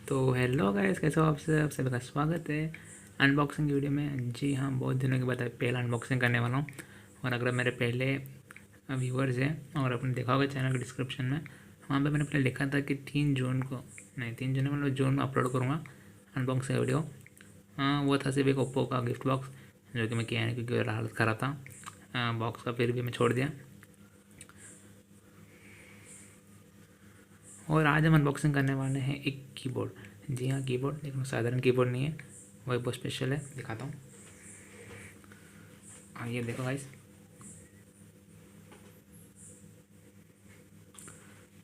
तो hello guys, कैसे हो आप सब? आप सभी का स्वागत है अनबॉक्सिंग वीडियो में। जी हाँ, बहुत दिनों के बाद पहला अनबॉक्सिंग करने वाला हूँ। और अगर मेरे पहले व्यूवर्स हैं और आपने देखा होगा चैनल के डिस्क्रिप्शन में, वहाँ पे मैंने पहले लिखा था कि 3 जून को, नहीं 3 जून मतलब जून में अपलोड करूँगा अनबॉक्सिंग वीडियो। हाँ, वो था सिर्फ एक ओप्पो का गिफ्ट बॉक्स जो कि मैं किया नहीं क्योंकि हालत ख़राब था बॉक्स का, फिर भी मैं छोड़ दिया। और आज हम अनबॉक्सिंग करने वाले हैं एक कीबोर्ड। जी हाँ, कीबोर्ड, लेकिन साधारण कीबोर्ड नहीं है, वो एक बहुत स्पेशल है। दिखाता हूँ। हाँ, ये देखो गाइस,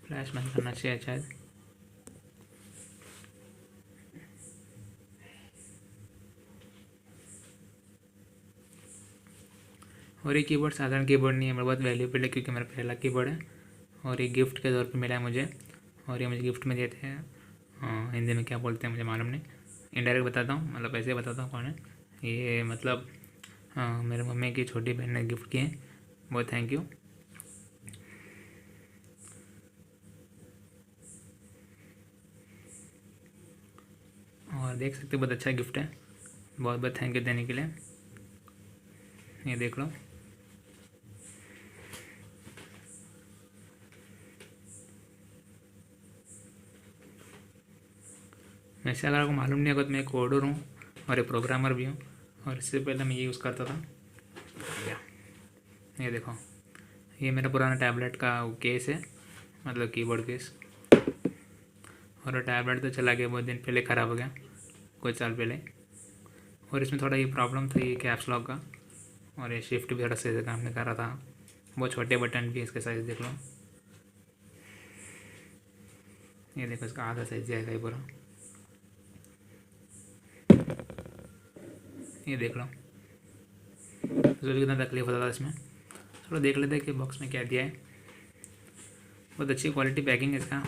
फ्लैश बंद करना चाहिए शायद। और ये कीबोर्ड साधारण कीबोर्ड नहीं है, मेरा बहुत वैल्यूबल है क्योंकि मेरा पहला कीबोर्ड है और ये गिफ्ट के तौर पे मिला है मुझे। और ये मुझे गिफ्ट में देते हैं, हिंदी में क्या बोलते हैं मुझे मालूम नहीं, इनडायरेक्ट बताता हूँ, मतलब ऐसे बताता हूँ कौन है ये। मतलब मेरे मम्मी की छोटी बहन ने गिफ्ट किए, बहुत थैंक यू। और देख सकते हो बहुत अच्छा गिफ्ट है, बहुत बहुत थैंक यू देने के लिए। ये देख लो। वैसे अगर आपको मालूम नहीं होगा तो मैं एक कोडर हूँ और एक प्रोग्रामर भी हूँ, और इससे पहले मैं ये यूज़ करता था। ये देखो, ये मेरा पुराना टैबलेट का केस है, मतलब कीबोर्ड केस। और टैबलेट तो चला गया, बहुत दिन पहले ख़राब हो गया, कुछ साल पहले। और इसमें थोड़ा ये प्रॉब्लम था, ये कैप्स लॉक का, और ये शिफ्ट भी थोड़ा सही से काम नहीं कर रहा था। बहुत छोटे बटन भी, इसके साइज़ देख लो। ये देखो, इसका आधा साइज जाएगा ये पूरा। ये देख लो, सोचो कितना तकलीफ होता था इसमें। चलो देख लेते हैं कि बॉक्स में क्या दिया है। बहुत अच्छी क्वालिटी पैकिंग है इसका,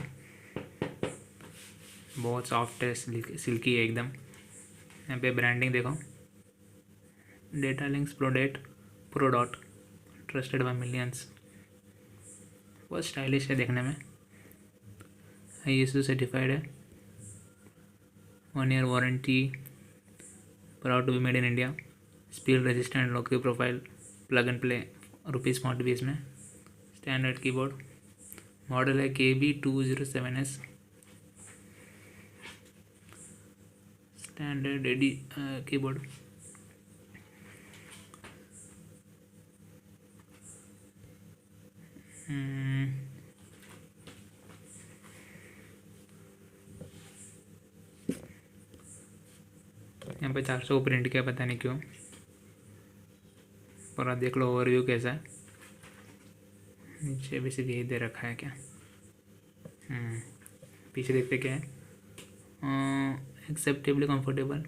बहुत सॉफ्ट है, सिल्की है एकदम। यहाँ पे ब्रांडिंग देखो, data links pro dot, trusted by millions. बहुत स्टाइलिश है देखने में। ISO सर्टिफाइड है, 1 year warranty, proud to be made in India, speed resistant, lock profile, plug and play, ₹40 इसमें। स्टैंडर्ड कीबोर्ड, मॉडल है KB207S, स्टैंडर्ड एडी कीबोर्ड। यहाँ पे 400 print किया, पता नहीं क्यों, पर आप देख लो ओवरव्यू कैसा है। नीचे भी सिर्फ यही दे रखा है क्या? पीछे देखते क्या है। Acceptably comfortable,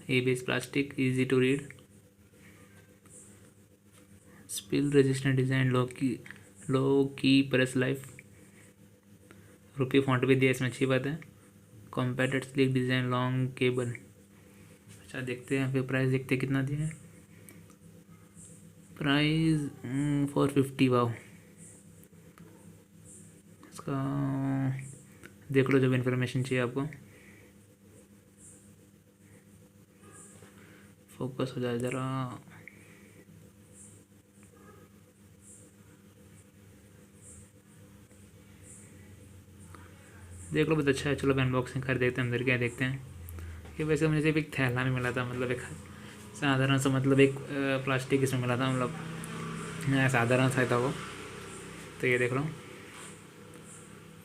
ABS plastic, easy to read, spill resistant design, low key press life, rupee font भी दिया इसमें, अच्छी बात है। Compact slick design, long cable. अच्छा देखते हैं फिर प्राइस, देखते हैं कितना दिया है। प्राइस 450। वाओ, इसका देख लो जब इन्फॉर्मेशन चाहिए आपको। फोकस हो जाए ज़रा। देख लो, बहुत अच्छा है। चलो अनबॉक्सिंग कर देते हैं, अंदर क्या देखते हैं। ये वैसे मुझे सिर्फ एक थैला में मिला था, मतलब एक साधारण सा, मतलब एक प्लास्टिक इसमें मिला था, मतलब साधारण सा था वो। तो ये देख लो,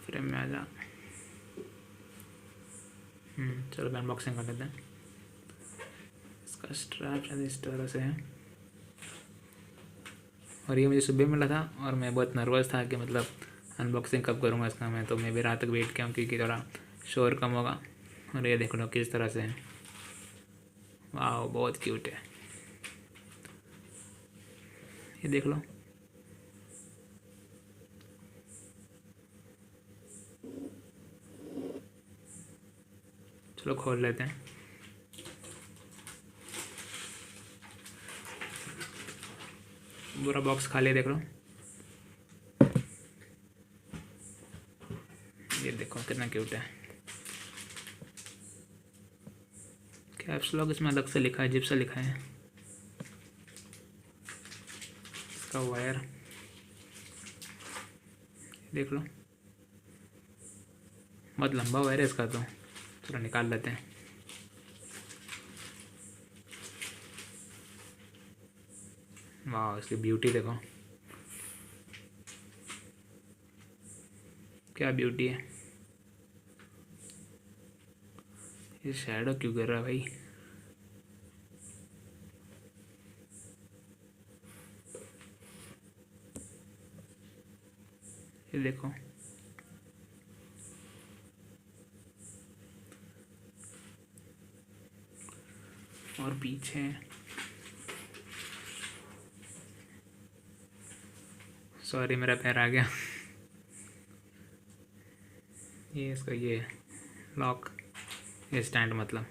फ्रेम में आ जा। चलो अनबॉक्सिंग कर लेते हैं। इसका स्ट्रैप शायद इस तरह से है, और ये मुझे सुबह मिला था और मैं बहुत नर्वस था कि मतलब अनबॉक्सिंग कब करूँगा इसका मैं, तो मैं भी रात तक वेट किया क्योंकि थोड़ा शोर कम होगा। और ये देख लो किस तरह से है। वाह, बहुत क्यूट है, ये देख लो। चलो खोल लेते हैं। पूरा बॉक्स खाली है, देख लो। ये देखो कितना क्यूट है। कैप्स लॉक इसमें अलग से लिखा है, अजीब सा लिखा है। इसका वायर देख लो, बहुत लंबा वायर है इसका, तो चलो निकाल लेते हैं। वाह, इसकी ब्यूटी देखो, क्या ब्यूटी है। ये शैडो क्यों गिर रहा है भाई? ये देखो, और पीछे सॉरी मेरा पैर आ गया। ये इसका ये लॉक, ये स्टैंड मतलब।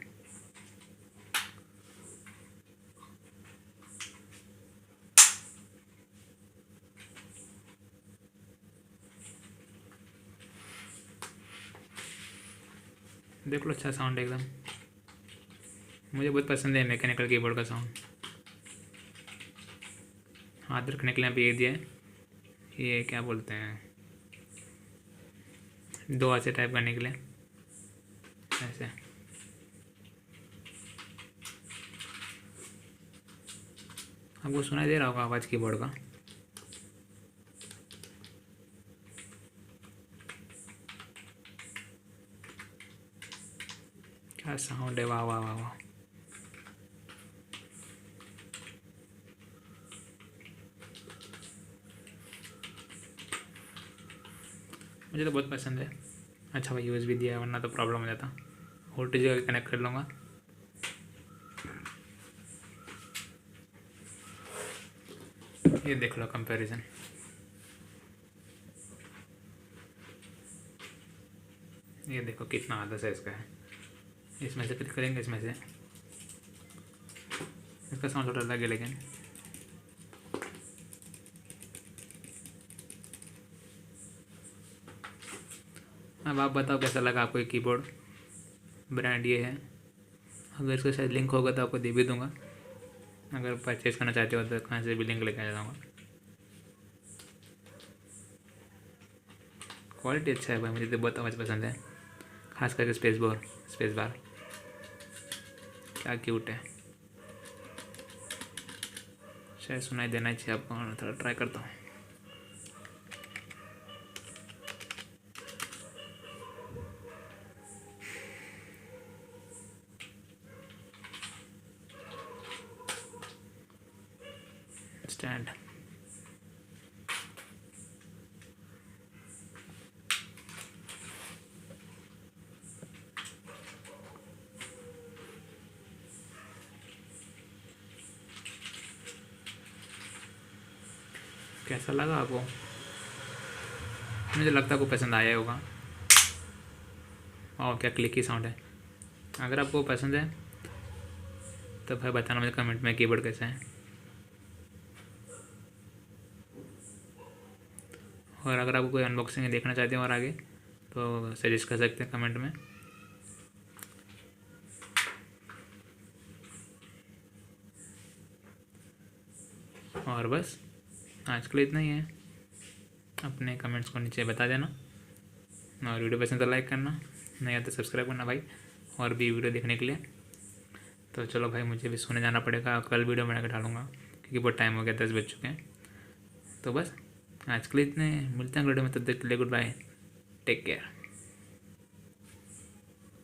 देख लो, अच्छा साउंड एकदम, मुझे बहुत पसंद है मैकेनिकल कीबोर्ड का साउंड। हाथ रखने के लिए भी ये दिया है, ये क्या बोलते हैं, दो हाथ से टाइप करने के लिए ऐसे। आपको सुनाई दे रहा होगा आवाज़ कीबोर्ड का। क्या साउंड है, वाह वाह वाह वाह। मुझे तो बहुत पसंद है। अच्छा भाई यूएसबी दिया है, वरना तो प्रॉब्लम हो जाता। वोल्टेज का कनेक्ट कर लूँगा। ये देख लो कंपैरिजन, ये देखो कितना आधा साइज का है। इसमें से क्लिक करेंगे, इसमें से इसका साउंड थोड़ा अलग है लेकिन अब आप बताओ कैसा लगा आपको ये कीबोर्ड। ब्रांड ये है, अगर इसका शायद लिंक होगा तो आपको दे भी दूँगा। अगर परचेज़ करना चाहते हो तो कहाँ से भी लिंक लेके आ जाऊँगा। क्वालिटी अच्छा है भाई, मुझे तो बहुत आवाज़ पसंद है, खास करके स्पेस बार क्या क्यूट है। शायद सुनाई देना ही चाहिए आपको, थोड़ा ट्राई करता हूँ। स्टैंड कैसा लगा आपको? मुझे लगता है आपको पसंद आया होगा। और क्या क्लिकी साउंड है। अगर आपको पसंद है तो भाई बताना मुझे कमेंट में कीबोर्ड कैसा है। और अगर आपको कोई अनबॉक्सिंग देखना चाहते हो और आगे तो सजेस्ट कर सकते हैं कमेंट में। और बस आज के लिए इतना ही है। अपने कमेंट्स को नीचे बता देना, और वीडियो पसंद तो लाइक करना, नहीं आता सब्सक्राइब करना भाई, और भी वीडियो देखने के लिए। तो चलो भाई, मुझे भी सोने जाना पड़ेगा, कल वीडियो बना के डालूँगा क्योंकि बहुत टाइम हो गया, 10 बज चुके हैं। तो बस आज के लिए इतने, मिलते हैं वीडियो में, तब तक के लिए गुड बाय, टेक केयर।